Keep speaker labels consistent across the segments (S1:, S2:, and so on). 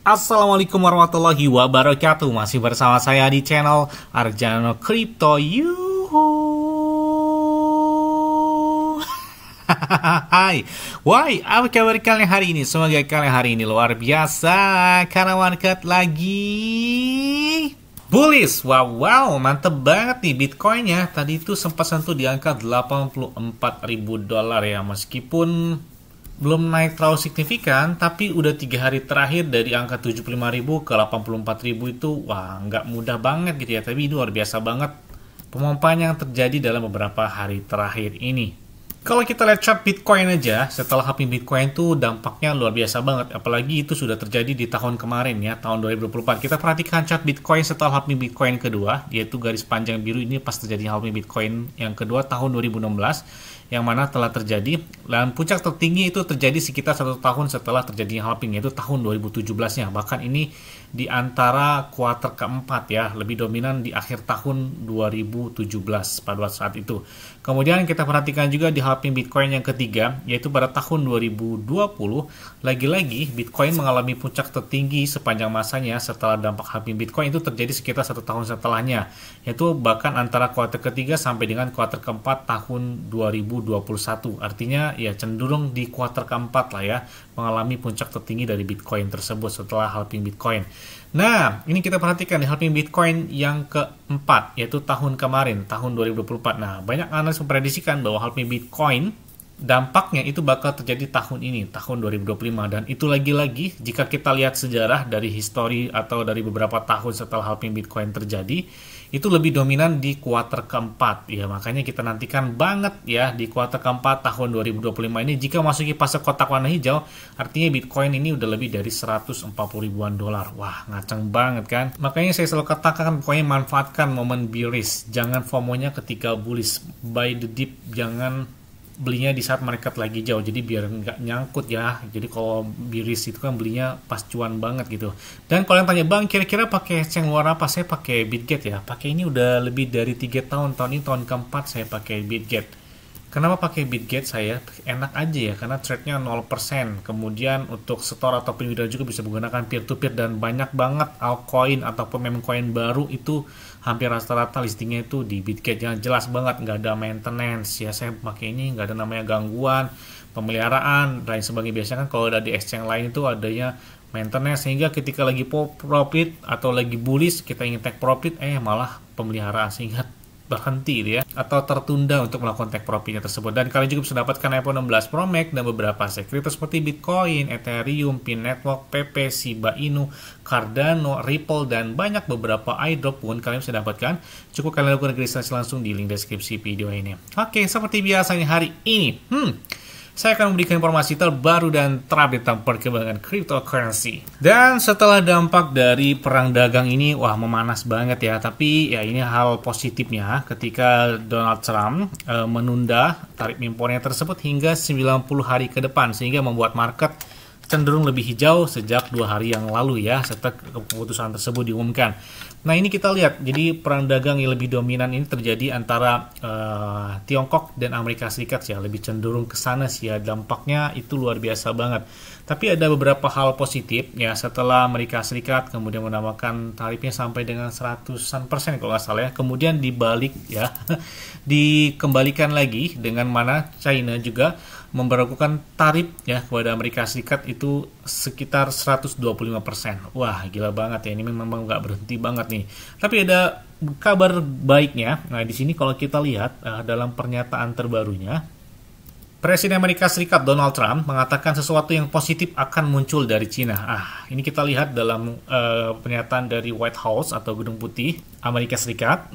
S1: Assalamualaikum warahmatullahi wabarakatuh. Masih bersama saya di channel Arjano Crypto. Yuhu. Hai, why? Apa kabar kalian hari ini? Semoga kalian hari ini luar biasa karena market lagi bullish. Wow, mantep banget nih Bitcoinnya. Tadi itu sempat sentuh di angka $84.000 ya, meskipun belum naik terlalu signifikan, tapi udah 3 hari terakhir dari angka 75.000 ke 84.000 itu, wah nggak mudah banget gitu ya, tapi ini luar biasa banget pemompaan yang terjadi dalam beberapa hari terakhir ini. Kalau kita lihat chart Bitcoin aja, setelah halving Bitcoin itu dampaknya luar biasa banget, apalagi itu sudah terjadi di tahun kemarin ya, tahun 2024. Kita perhatikan chart Bitcoin setelah halving Bitcoin kedua, yaitu garis panjang biru ini pas terjadi halving Bitcoin yang kedua tahun 2016, yang mana telah terjadi, dan puncak tertinggi itu terjadi sekitar 1 tahun setelah terjadi halving, yaitu tahun 2017-nya. Bahkan ini di antara kuartal keempat ya, lebih dominan di akhir tahun 2017 pada saat itu. Kemudian kita perhatikan juga di halving Bitcoin yang ketiga, yaitu pada tahun 2020, lagi-lagi Bitcoin mengalami puncak tertinggi sepanjang masanya setelah dampak halving Bitcoin itu terjadi sekitar 1 tahun setelahnya, yaitu bahkan antara kuartal ketiga sampai dengan kuartal keempat tahun 2021. Artinya ya cenderung di kuartal keempat lah ya, mengalami puncak tertinggi dari Bitcoin tersebut setelah halving Bitcoin. Nah, ini kita perhatikan di halving Bitcoin yang keempat, yaitu tahun kemarin, tahun 2024. Nah, banyak analis memprediksikan bahwa halving Bitcoin dampaknya itu bakal terjadi tahun ini, tahun 2025. Dan itu lagi-lagi, jika kita lihat sejarah dari histori atau dari beberapa tahun setelah halving Bitcoin terjadi, itu lebih dominan di kuartal keempat. Ya, makanya kita nantikan banget ya di kuartal keempat tahun 2025 ini. Jika masuki fase kotak warna hijau, artinya Bitcoin ini udah lebih dari 140 ribuan dolar. Wah, ngaceng banget kan? Makanya saya selalu katakan, pokoknya manfaatkan momen bearish. Jangan FOMO-nya ketika bullish. Buy the dip, jangan belinya di saat market lagi jauh, jadi biar nggak nyangkut ya. Jadi kalau bearish itu kan belinya pas cuan banget gitu. Dan kalau yang tanya, bang kira-kira pakai exchange luar apa? Saya pakai Bitget ya, pakai ini udah lebih dari 3 tahun, tahun ini tahun keempat saya pakai Bitget. Kenapa pakai Bitget? Saya enak aja ya, karena trade-nya 0%. Kemudian untuk store ataupun withdraw juga bisa menggunakan peer-to-peer, dan banyak banget altcoin ataupun meme coin baru itu hampir rata-rata listingnya itu di Bitget. Yang jelas banget, nggak ada maintenance ya. Saya pakai ini nggak ada namanya gangguan, pemeliharaan, dan sebagainya. Biasanya kan kalau ada di exchange lain itu adanya maintenance, sehingga ketika lagi profit atau lagi bullish kita ingin take profit, malah pemeliharaan sehingga berhenti ya, atau tertunda untuk melakukan take profitnya tersebut. Dan kalian juga bisa dapatkan iPhone 16 Pro Max dan beberapa aset kripto seperti Bitcoin, Ethereum, Pin Network, PP, Shiba Inu, Cardano, Ripple, dan banyak beberapa airdrop pun kalian bisa dapatkan. Cukup kalian lakukan registrasi langsung di link deskripsi video ini. Oke, seperti biasanya hari ini saya akan memberikan informasi terbaru dan terupdate tentang perkembangan cryptocurrency. Dan setelah dampak dari perang dagang ini, wah memanas banget ya. Tapi ya ini hal positifnya ketika Donald Trump menunda tarif impornya tersebut hingga 90 hari ke depan, sehingga membuat market cenderung lebih hijau sejak 2 hari yang lalu ya, setelah keputusan tersebut diumumkan. Nah, ini kita lihat, jadi perang dagang yang lebih dominan ini terjadi antara Tiongkok dan Amerika Serikat ya, lebih cenderung ke sana sih ya, dampaknya itu luar biasa banget. Tapi ada beberapa hal positif ya, setelah Amerika Serikat kemudian menambahkan tarifnya sampai dengan 100% kalau nggak salah ya, kemudian dibalik ya, dikembalikan lagi dengan mana China juga memberlakukan tarif ya kepada Amerika Serikat itu sekitar 125%. Wah, gila banget ya, ini memang nggak berhenti banget nih. Tapi ada kabar baiknya. Nah, di sini kalau kita lihat dalam pernyataan terbarunya, Presiden Amerika Serikat Donald Trump mengatakan sesuatu yang positif akan muncul dari Cina. Ini kita lihat dalam pernyataan dari White House atau Gedung Putih Amerika Serikat.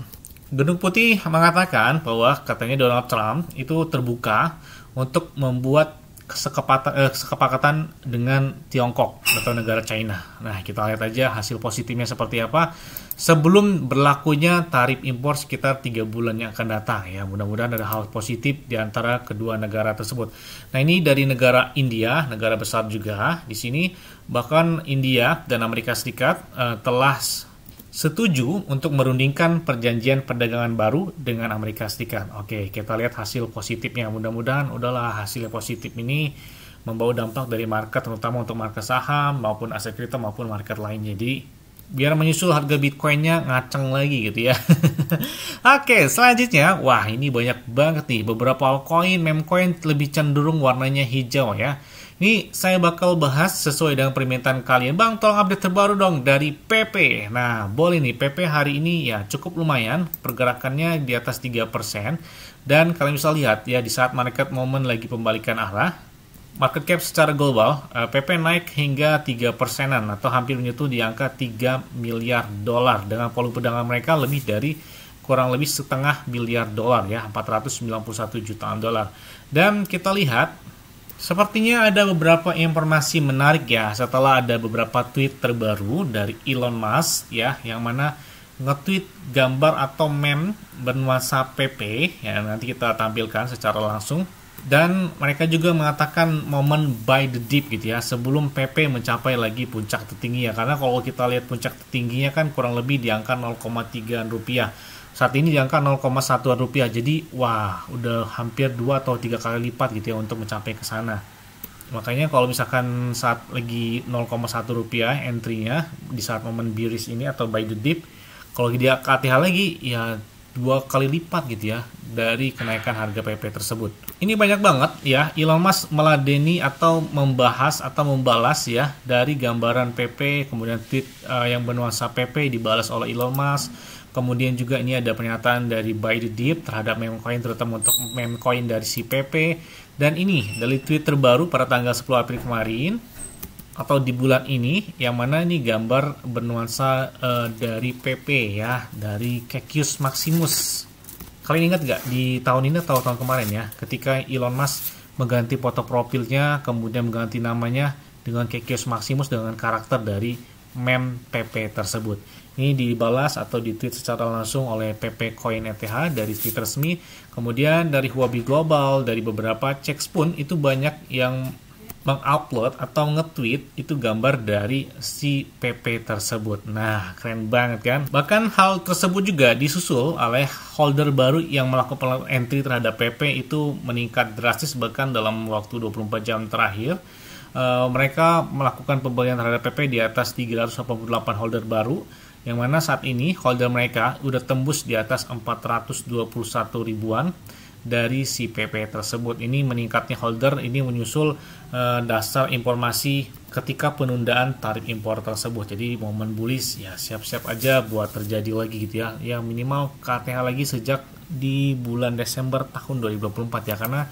S1: Gedung Putih mengatakan bahwa katanya Donald Trump itu terbuka untuk membuat kesepakatan dengan Tiongkok atau negara China. Nah, kita lihat aja hasil positifnya seperti apa sebelum berlakunya tarif impor sekitar 3 bulan yang akan datang ya. Mudah-mudahan ada hal positif di antara kedua negara tersebut. Nah, ini dari negara India, negara besar juga. Di sini bahkan India dan Amerika Serikat telah setuju untuk merundingkan perjanjian perdagangan baru dengan Amerika Serikat. Oke, kita lihat hasil positifnya. Mudah-mudahan udahlah hasil positif ini membawa dampak dari market, terutama untuk market saham maupun aset kripto maupun market lain. Jadi biar menyusul harga Bitcoin-nya ngaceng lagi gitu ya. Oke, selanjutnya, wah ini banyak banget nih beberapa altcoin, memecoin lebih cenderung warnanya hijau ya. Ini saya bakal bahas sesuai dengan permintaan kalian. Bang, tolong update terbaru dong dari PP. Nah, boleh nih, PP hari ini ya cukup lumayan, pergerakannya di atas 3%. Dan kalian bisa lihat ya, di saat market moment lagi pembalikan arah, market cap secara global, PP naik hingga 3%-an atau hampir menyentuh di angka 3 miliar dolar. Dengan volume perdagangan mereka lebih dari kurang lebih setengah miliar dolar ya, 491 jutaan dolar. Dan kita lihat, sepertinya ada beberapa informasi menarik ya setelah ada beberapa tweet terbaru dari Elon Musk ya, yang mana nge-tweet gambar atau meme bernuansa PP ya, nanti kita tampilkan secara langsung. Dan mereka juga mengatakan momen buy the dip gitu ya, sebelum PP mencapai lagi puncak tertinggi ya, karena kalau kita lihat puncak tertingginya kan kurang lebih di angka 0,3 rupiah. Saat ini di angka 0,1 rupiah, jadi wah udah hampir 2 atau 3 kali lipat gitu ya untuk mencapai ke sana. Makanya kalau misalkan saat lagi 0,1 rupiah entry-nya di saat momen bearish ini atau buy the dip, kalau dia KTH lagi ya 2 kali lipat gitu ya dari kenaikan harga PP tersebut. Ini banyak banget ya Elon Musk meladeni atau membahas atau membalas ya dari gambaran PP, kemudian tweet yang bernuansa PP dibalas oleh Elon Musk. Kemudian juga ini ada pernyataan dari buy the dip terhadap meme coin, terutama untuk meme coin dari si PP. Dan ini dari tweet terbaru pada tanggal 10 April kemarin atau di bulan ini, yang mana ini gambar bernuansa dari PP ya, dari Cassius Maximus. Kalian ingat nggak di tahun ini atau tahun kemarin ya, ketika Elon Musk mengganti foto profilnya, kemudian mengganti namanya dengan Cassius Maximus dengan karakter dari meme PP tersebut. Ini dibalas atau di-tweet secara langsung oleh PP Coin ETH dari tweet resmi. Kemudian dari Huobi Global, dari beberapa Checkspoon itu banyak yang mengupload atau nge-tweet itu gambar dari si PP tersebut. Nah, keren banget kan? Bahkan hal tersebut juga disusul oleh holder baru yang melakukan entry terhadap PP itu meningkat drastis, bahkan dalam waktu 24 jam terakhir. Mereka melakukan pembelian terhadap PP di atas 388 holder baru, yang mana saat ini holder mereka udah tembus di atas 421 ribuan dari si PP tersebut. Ini meningkatnya holder ini menyusul dasar informasi ketika penundaan tarif impor tersebut. Jadi momen bullish ya siap-siap aja buat terjadi lagi gitu ya. Ya minimal KTH lagi sejak di bulan Desember tahun 2024 ya, karena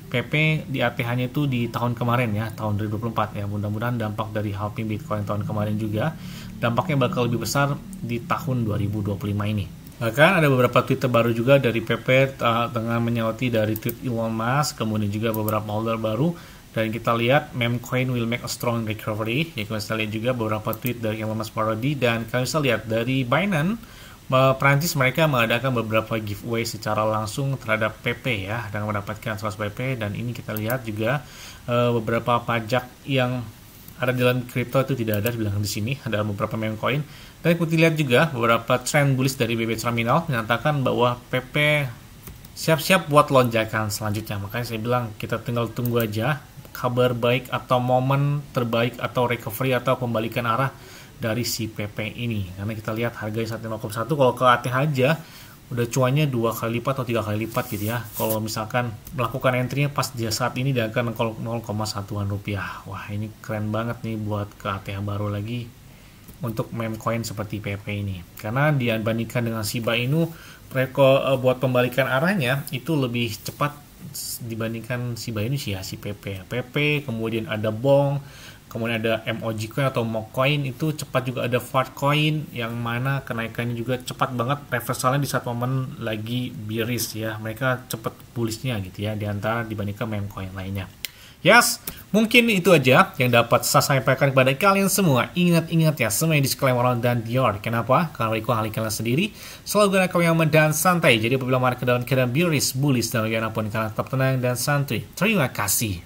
S1: PP di ATH-nya itu di tahun kemarin ya, tahun 2024 ya. Mudah-mudahan dampak dari halving Bitcoin tahun kemarin juga dampaknya bakal lebih besar di tahun 2025 ini. Bahkan ada beberapa tweet terbaru juga dari PP dengan menyoroti dari tweet Elon Musk, kemudian juga beberapa holder baru. Dan kita lihat meme coin will make a strong recovery. Ya, kita bisa lihat juga beberapa tweet dari Elon Musk parody, dan kalian bisa lihat dari Binance Perancis mereka mengadakan beberapa giveaway secara langsung terhadap PP ya, dengan mendapatkan 100 PP. Dan ini kita lihat juga beberapa pajak yang ada di dalam kripto itu tidak ada dibilang di sini, ada beberapa meme coin. Dan kita lihat juga beberapa trend bullish dari BB Terminal menyatakan bahwa PP siap-siap buat lonjakan selanjutnya. Makanya saya bilang kita tinggal tunggu aja kabar baik atau momen terbaik atau recovery atau pembalikan arah dari si PP ini. Karena kita lihat harganya saat 0,1, kalau ke ATH aja udah cuannya 2 kali lipat atau 3 kali lipat gitu ya. Kalau misalkan melakukan entry-nya pas dia saat ini di angka 0,1-an rupiah. Wah, ini keren banget nih buat ke ATH baru lagi untuk meme coin seperti PP ini. Karena dibandingkan dengan Shiba Inu, buat pembalikan arahnya itu lebih cepat dibandingkan Shiba Inu sih ya, si PP. PP, kemudian ada Bong, kemudian ada MOG coin atau MOG coin, itu cepat juga ada Fart coin yang mana kenaikannya juga cepat banget, reversalnya di saat momen lagi bearish ya, mereka cepat bullishnya gitu ya di antara dibandingkan meme coin lainnya. Yes, mungkin itu aja yang dapat saya sampaikan kepada kalian semua. Ingat-ingat ya, semua yang disclaimer dan Dior. Kenapa? Karena ikut hal kalian sendiri. Selalu gunakan kau yang aman dan santai. Jadi apabila market dalam keadaan bearish, bullish dan bagian apapun, kalian tetap tenang dan santuy. Terima kasih.